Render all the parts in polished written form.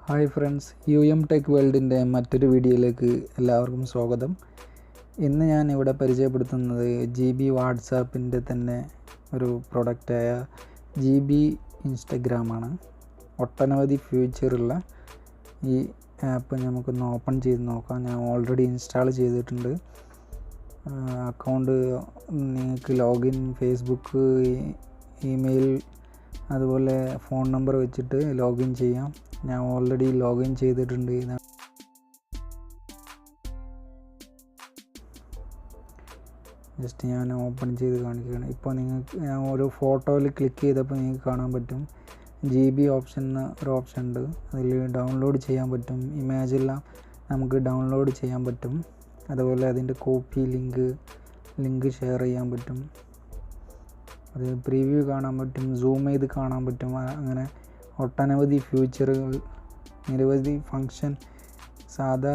Hi friends, tech വേൾഡിൻ്റെ മറ്റൊരു വീഡിയോയിലേക്ക് എല്ലാവർക്കും സ്വാഗതം. ഇന്ന് ഞാൻ ഇവിടെ പരിചയപ്പെടുത്തുന്നത് വാട്സാപ്പിൻ്റെ തന്നെ ഒരു പ്രൊഡക്റ്റായ ഇൻസ്റ്റഗ്രാമാണ്. ഒട്ടനവധി ഫ്യൂച്ചറുള്ള ഈ ആപ്പ് നമുക്കൊന്ന് ഓപ്പൺ ചെയ്ത് നോക്കാം. ഞാൻ ഓൾറെഡി ഇൻസ്റ്റാൾ ചെയ്തിട്ടുണ്ട്. അക്കൗണ്ട് നിങ്ങൾക്ക് ലോഗിൻ ഫേസ്ബുക്ക്, ഇമെയിൽ, അതുപോലെ ഫോൺ നമ്പർ വെച്ചിട്ട് ലോഗിൻ ചെയ്യാം. ഞാൻ ഓൾറെഡി ലോഗിൻ ചെയ്തിട്ടുണ്ട്. ജസ്റ്റ് ഞാൻ ഓപ്പൺ ചെയ്ത് കാണിക്കുകയാണ്. ഇപ്പോൾ നിങ്ങൾക്ക് ഞാൻ ഒരു ഫോട്ടോയിൽ ക്ലിക്ക് ചെയ്തപ്പോൾ നിങ്ങൾക്ക് കാണാൻ പറ്റും ഓപ്ഷൻ എന്ന ഒരു ഓപ്ഷൻ ഉണ്ട്. അതിൽ ഡൗൺലോഡ് ചെയ്യാൻ പറ്റും. ഇമേജെല്ലാം നമുക്ക് ഡൗൺലോഡ് ചെയ്യാൻ പറ്റും. അതുപോലെ അതിൻ്റെ കോപ്പി ലിങ്ക് ഷെയർ ചെയ്യാൻ പറ്റും. അത് പ്രീവ്യൂ കാണാൻ പറ്റും, സൂം ചെയ്ത് കാണാൻ പറ്റും. അങ്ങനെ ഒട്ടനവധി ഫ്യൂച്ചറുകൾ, നിരവധി ഫങ്ഷൻ സാധാ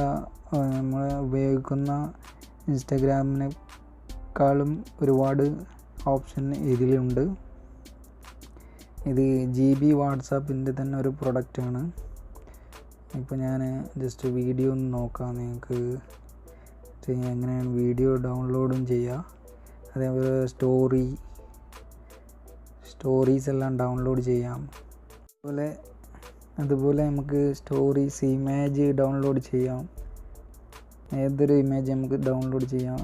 നമ്മൾ ഉപയോഗിക്കുന്ന ഇൻസ്റ്റഗ്രാമിനേക്കാളും ഒരുപാട് ഓപ്ഷൻ ഇതിലുണ്ട്. ഇത് വാട്സാപ്പിൻ്റെ തന്നെ ഒരു പ്രൊഡക്റ്റാണ്. ഇപ്പോൾ ഞാൻ ജസ്റ്റ് വീഡിയോ ഒന്ന് നോക്കാം. നിങ്ങൾക്ക് എങ്ങനെയാണ് വീഡിയോ ഡൗൺലോഡും ചെയ്യുക. അതേപോലെ സ്റ്റോറീസ് എല്ലാം ഡൗൺലോഡ് ചെയ്യാം. അതുപോലെ നമുക്ക് സ്റ്റോറീസ്, ഇമേജ് ഡൗൺലോഡ് ചെയ്യാം. ഏതൊരു ഇമേജ് നമുക്ക് ഡൗൺലോഡ് ചെയ്യാം.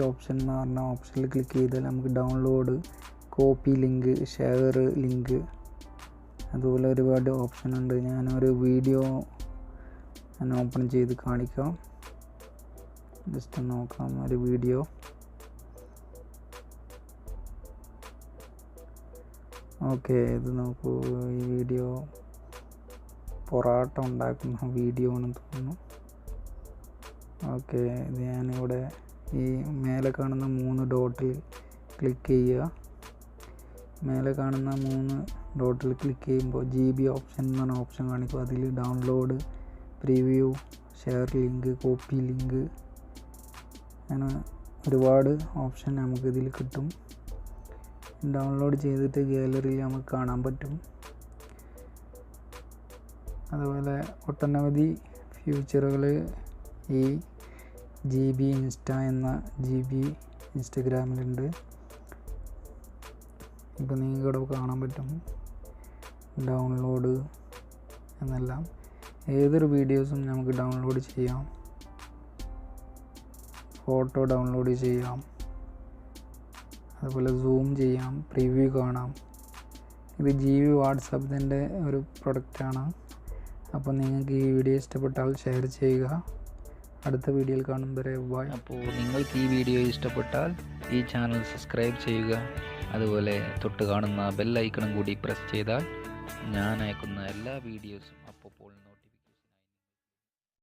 ഓപ്ഷൻ എന്ന് പറഞ്ഞ ഓപ്ഷനിൽ ക്ലിക്ക് ചെയ്താൽ നമുക്ക് download, copy link, share link, അതുപോലെ ഒരുപാട് ഓപ്ഷൻ ഉണ്ട്. ഞാനൊരു വീഡിയോ ഓപ്പൺ ചെയ്ത് കാണിക്കാം. ജസ്റ്റ് നോക്കാം ഒരു വീഡിയോ. ഓക്കെ, ഇത് നോക്കൂ. ഈ വീഡിയോ പൊറാട്ട ഉണ്ടാക്കുന്ന വീഡിയോ ആണെന്ന് തോന്നുന്നു. ഓക്കെ, ഇത് ഞാനിവിടെ ഈ മേലെ കാണുന്ന 3 ഡോട്ടിൽ ക്ലിക്ക് ചെയ്യുക. മേലെ കാണുന്ന 3 ഡോട്ടിൽ ക്ലിക്ക് ചെയ്യുമ്പോൾ ഓപ്ഷൻ എന്ന് പറഞ്ഞ ഓപ്ഷൻ കാണിക്കും. അതിൽ download, preview, share link, copy link, അങ്ങനെ ഒരുപാട് ഓപ്ഷൻ നമുക്കിതിൽ കിട്ടും. ഡൗൺലോഡ് ചെയ്തിട്ട് ഗാലറിയിൽ നമുക്ക് കാണാൻ പറ്റും. അതുപോലെ ഒട്ടനവധി ഫ്യൂച്ചറുകൾ ഈ ഇൻസ്റ്റ എന്ന ഇൻസ്റ്റഗ്രാമിലുണ്ട്. ഇപ്പോൾ നിങ്ങൾക്ക് ഇവിടെ കാണാൻ പറ്റും ഡൗൺലോഡ് എന്നെല്ലാം. ഏതൊരു വീഡിയോസും നമുക്ക് ഡൗൺലോഡ് ചെയ്യാം. ഫോട്ടോ ഡൗൺലോഡ് ചെയ്യാം, അതുപോലെ സൂം ചെയ്യാം, പ്രിവ്യൂ കാണാം. ഇത് വാട്സാപ്പിൻ്റെ ഒരു പ്രൊഡക്റ്റാണ്. അപ്പോൾ നിങ്ങൾക്ക് ഈ വീഡിയോ ഇഷ്ടപ്പെട്ടാൽ ഷെയർ ചെയ്യുക. അടുത്ത വീഡിയോയിൽ കാണും വരെ ബൈ. അപ്പോൾ നിങ്ങൾക്ക് ഈ വീഡിയോ ഇഷ്ടപ്പെട്ടാൽ ഈ ചാനൽ സബ്സ്ക്രൈബ് ചെയ്യുക. അതുപോലെ തൊട്ട് കാണുന്ന ബെൽ ഐക്കണും കൂടി പ്രസ് ചെയ്താൽ ഞാൻ അയക്കുന്ന എല്ലാ വീഡിയോസും